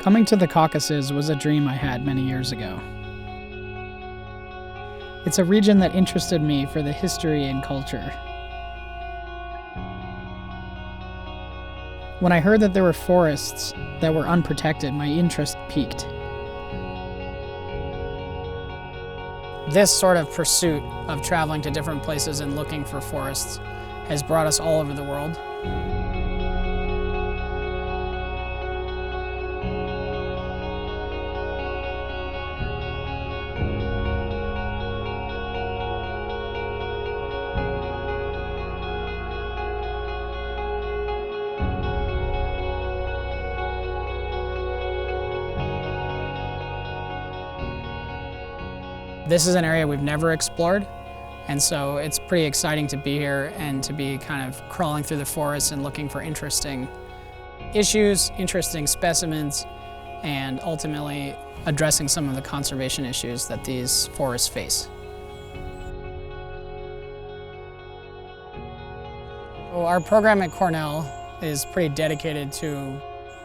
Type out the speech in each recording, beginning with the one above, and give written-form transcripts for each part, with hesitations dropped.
Coming to the Caucasus was a dream I had many years ago. It's a region that interested me for the history and culture. When I heard that there were forests that were unprotected, my interest peaked. This sort of pursuit of traveling to different places and looking for forests has brought us all over the world. This is an area we've never explored, and so it's pretty exciting to be here and to be kind of crawling through the forest and looking for interesting issues, interesting specimens, and ultimately addressing some of the conservation issues that these forests face. So our program at Cornell is pretty dedicated to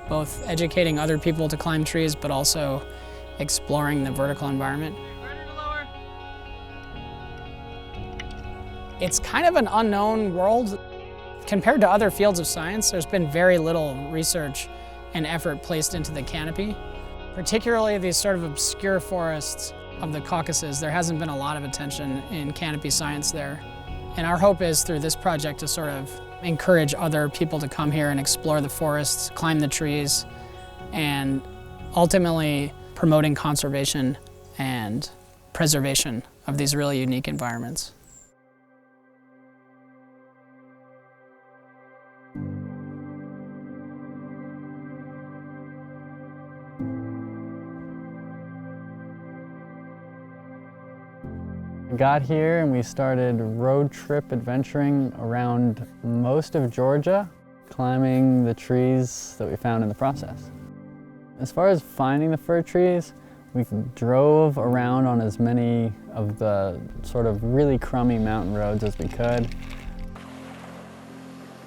both educating other people to climb trees, but also exploring the vertical environment. It's kind of an unknown world. Compared to other fields of science, there's been very little research and effort placed into the canopy. Particularly these sort of obscure forests of the Caucasus, there hasn't been a lot of attention in canopy science there. And our hope is through this project to sort of encourage other people to come here and explore the forests, climb the trees, and ultimately promoting conservation and preservation of these really unique environments. We got here and we started road trip adventuring around most of Georgia, climbing the trees that we found in the process. As far as finding the fir trees, we drove around on as many of the sort of really crummy mountain roads as we could,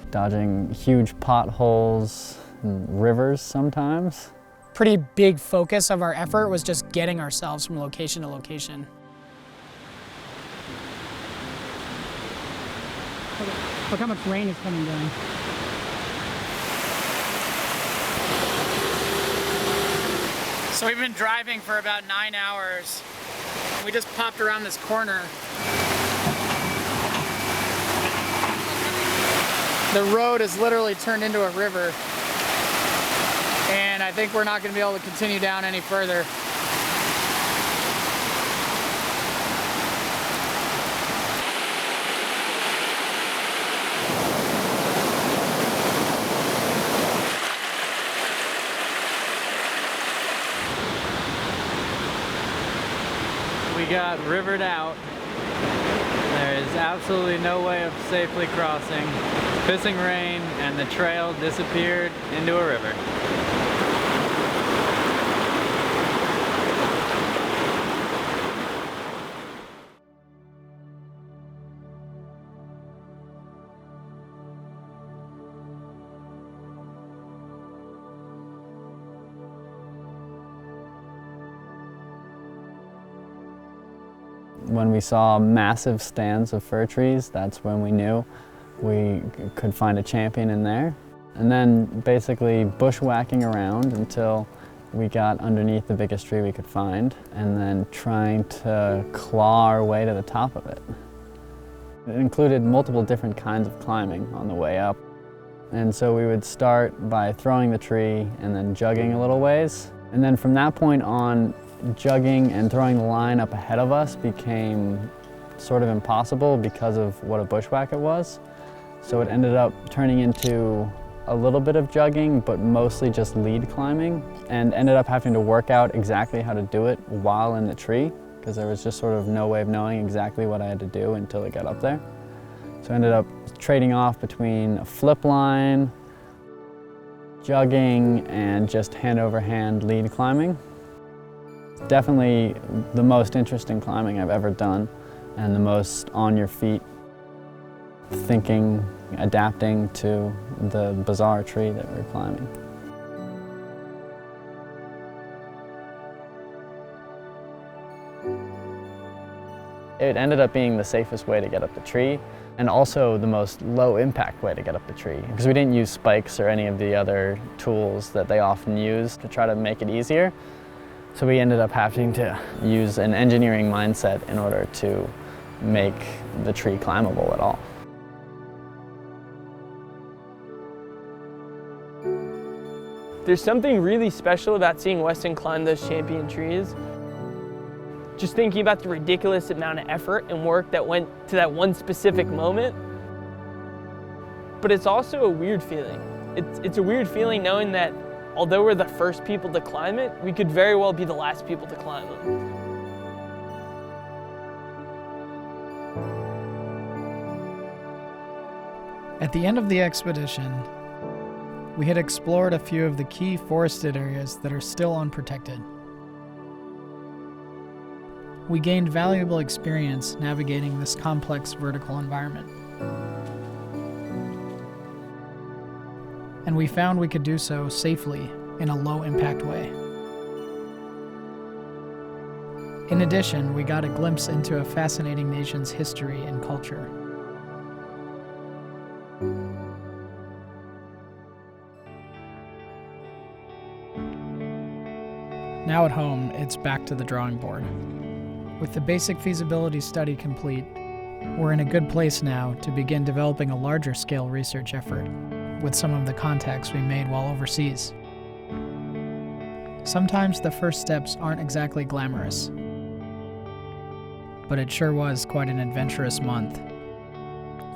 dodging huge potholes and rivers sometimes. Pretty big focus of our effort was just getting ourselves from location to location. Look how much rain is coming down. So we've been driving for about 9 hours. We just popped around this corner. The road has literally turned into a river. And I think we're not going to be able to continue down any further. We got rivered out. There is absolutely no way of safely crossing. It's pissing rain and the trail disappeared into a river. When we saw massive stands of fir trees, that's when we knew we could find a champion in there. And then basically bushwhacking around until we got underneath the biggest tree we could find, and then trying to claw our way to the top of it. It included multiple different kinds of climbing on the way up. And so we would start by throwing the tree and then jugging a little ways. And then from that point on, jugging and throwing the line up ahead of us became sort of impossible because of what a bushwhack it was. So it ended up turning into a little bit of jugging, but mostly just lead climbing, and ended up having to work out exactly how to do it while in the tree, because there was just sort of no way of knowing exactly what I had to do until it got up there. So I ended up trading off between a flip line, jugging, and just hand over hand lead climbing. Definitely the most interesting climbing I've ever done, and the most on your feet, thinking, adapting to the bizarre tree that we're climbing. It ended up being the safest way to get up the tree, and also the most low-impact way to get up the tree, because we didn't use spikes or any of the other tools that they often use to try to make it easier. So we ended up having to use an engineering mindset in order to make the tree climbable at all. There's something really special about seeing Weston climb those champion trees. Just thinking about the ridiculous amount of effort and work that went to that one specific moment. But it's also a weird feeling. It's a weird feeling knowing that although we're the first people to climb it, we could very well be the last people to climb it. At the end of the expedition, we had explored a few of the key forested areas that are still unprotected. We gained valuable experience navigating this complex vertical environment. And we found we could do so safely in a low-impact way. In addition, we got a glimpse into a fascinating nation's history and culture. Now at home, it's back to the drawing board. With the basic feasibility study complete, we're in a good place now to begin developing a larger scale research effort with some of the contacts we made while overseas. Sometimes the first steps aren't exactly glamorous, but it sure was quite an adventurous month,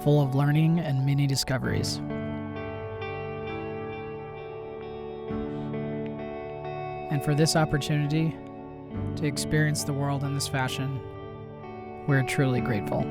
full of learning and many discoveries. And for this opportunity to experience the world in this fashion, we're truly grateful.